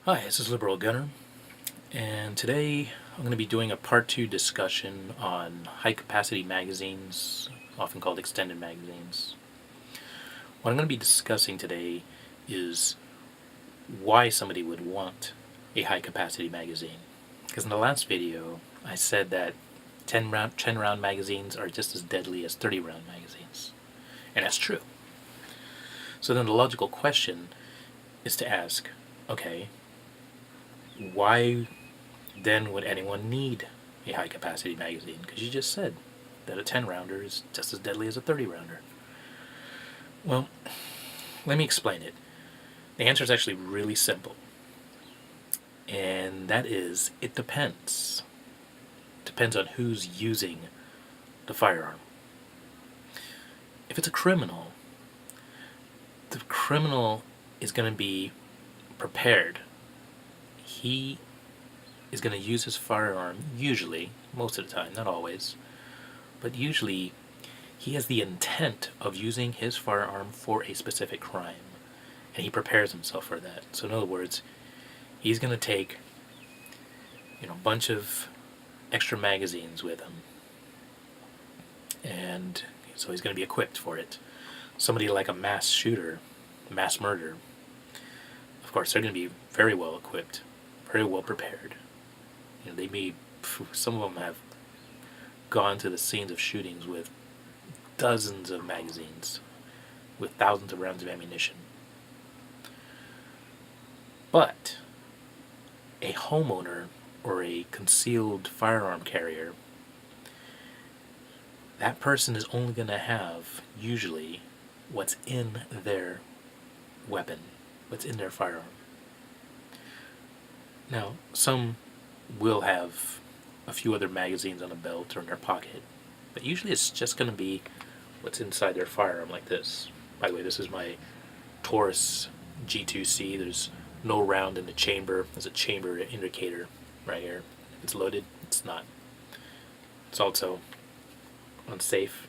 Hi, this is Liberal Gunner, and today I'm going to be doing a part 2 discussion on high capacity magazines, often called extended magazines. What I'm going to be discussing today is why somebody would want a high capacity magazine. Because in the last video, I said that 10 round magazines are just as deadly as 30 round magazines. And that's true. So then the logical question is to ask, okay, why then would anyone need a high capacity magazine? Because you just said that a 10 rounder is just as deadly as a 30 rounder. Well, let me explain it. The answer is actually really simple. And that is, it depends. Depends on who's using the firearm. If it's a criminal, the criminal is going to be prepared. He is going to use his firearm, usually, most of the time, not always, but usually he has the intent of using his firearm for a specific crime, and he prepares himself for that. So in other words, he's going to take a bunch of extra magazines with him, and so he's going to be equipped for it. Somebody like a mass shooter, mass murder, of course, they're going to be very well equipped, very well prepared. They may, some of them have gone to the scenes of shootings with dozens of magazines, with thousands of rounds of ammunition. But a homeowner or a concealed firearm carrier, that person is only going to have, usually, what's in their weapon, what's in their firearm. Now, some will have a few other magazines on a belt or in their pocket, but usually it's just going to be what's inside their firearm, like this. By the way, this is my Taurus G2C. There's no round in the chamber. There's a chamber indicator right here. If it's loaded, it's not. It's also unsafe.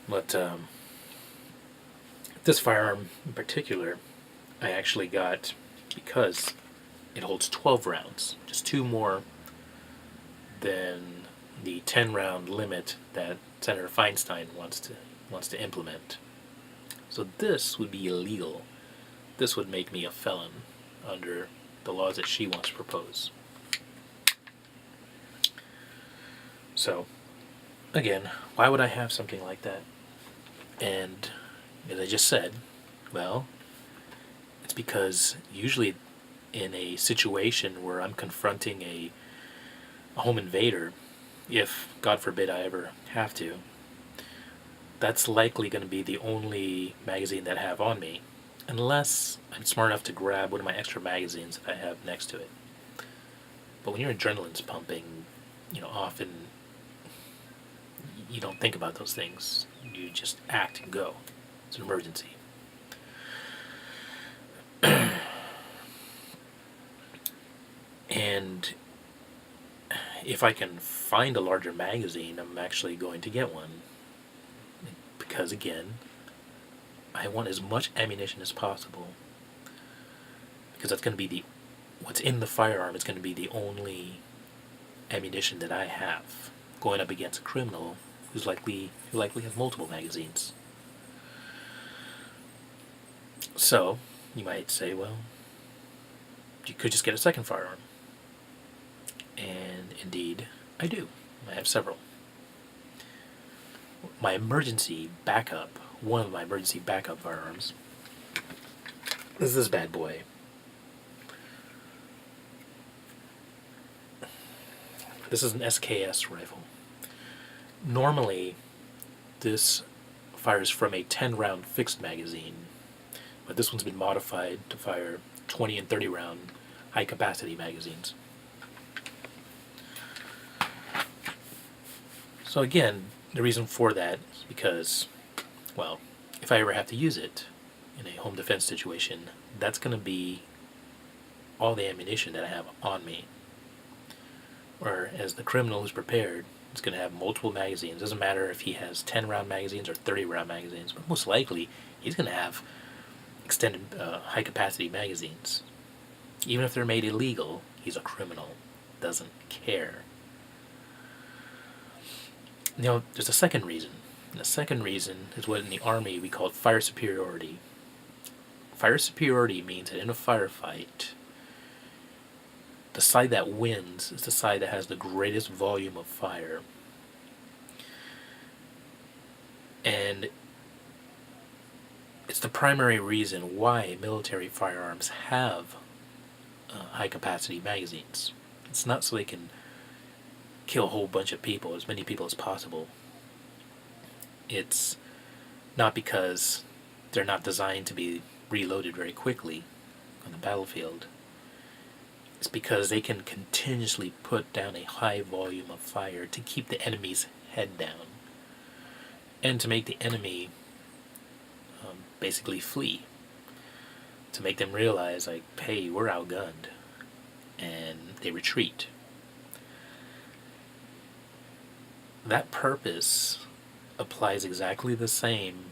But this firearm in particular, I actually got because it holds 12 rounds, just 2 more than the 10 round limit that Senator Feinstein wants to implement. So this would be illegal. This would make me a felon under the laws that she wants to propose. So, again, why would I have something like that? And as I just said, well, it's because usually in a situation where I'm confronting a home invader, if, God forbid, I ever have to, that's likely going to be the only magazine that I have on me, unless I'm smart enough to grab one of my extra magazines that I have next to it. But when your adrenaline's pumping, often you don't think about those things. You just act and go. It's an emergency. And if I can find a larger magazine, I'm actually going to get one. Because again, I want as much ammunition as possible. Because that's going to be what's in the firearm is going to be the only ammunition that I have going up against a criminal who likely has multiple magazines. So, you might say, well, you could just get a second firearm. And indeed, I do. I have several. My emergency backup, one of my emergency backup firearms, is this bad boy. This is an SKS rifle. Normally, this fires from a 10-round fixed magazine, but this one's been modified to fire 20 and 30 round high-capacity magazines. So again, the reason for that is because, well, if I ever have to use it in a home defense situation, that's going to be all the ammunition that I have on me. Or as the criminal who's prepared, it's going to have multiple magazines. Doesn't matter if he has 10 round magazines or 30 round magazines, but most likely he's going to have extended high-capacity magazines. Even if they're made illegal, he's a criminal. Doesn't care. Now, there's a second reason. And the second reason is what in the Army we call fire superiority. Fire superiority means that in a firefight, the side that wins is the side that has the greatest volume of fire. And it's the primary reason why military firearms have high-capacity magazines. It's not so they can kill a whole bunch of people, as many people as possible. It's not because they're not designed to be reloaded very quickly on the battlefield. It's because they can continuously put down a high volume of fire to keep the enemy's head down and to make the enemy basically flee, to make them realize, like, hey, we're outgunned, and they retreat. That purpose applies exactly the same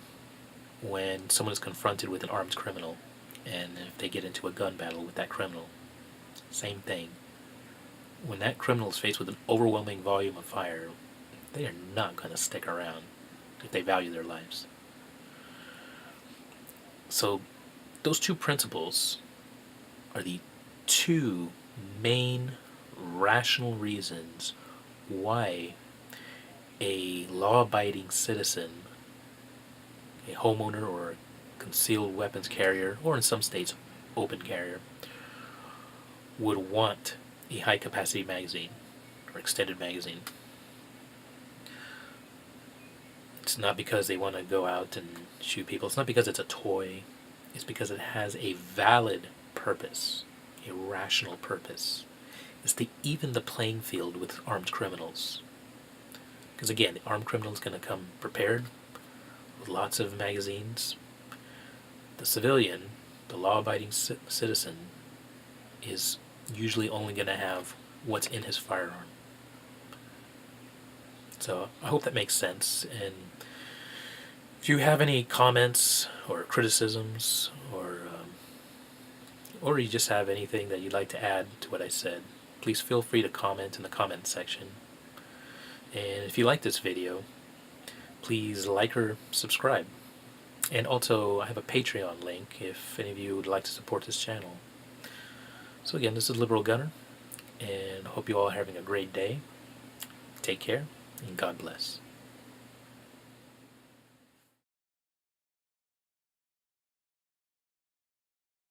when someone is confronted with an armed criminal, and if they get into a gun battle with that criminal. Same thing. When that criminal is faced with an overwhelming volume of fire, they are not going to stick around if they value their lives. So those two principles are the two main rational reasons why a law-abiding citizen, a homeowner or a concealed weapons carrier, or in some states, open carrier, would want a high-capacity magazine or extended magazine. It's not because they want to go out and shoot people. It's not because it's a toy. It's because it has a valid purpose, a rational purpose. It's to even the playing field with armed criminals. Because again, the armed criminal is going to come prepared with lots of magazines. The civilian, the law-abiding citizen, is usually only going to have what's in his firearm. So I hope that makes sense. And if you have any comments or criticisms, or you just have anything that you'd like to add to what I said, please feel free to comment in the comment section. And if you like this video, please like or subscribe. And also, I have a Patreon link if any of you would like to support this channel. So again, this is Liberal Gunner, and I hope you all are having a great day. Take care, and God bless.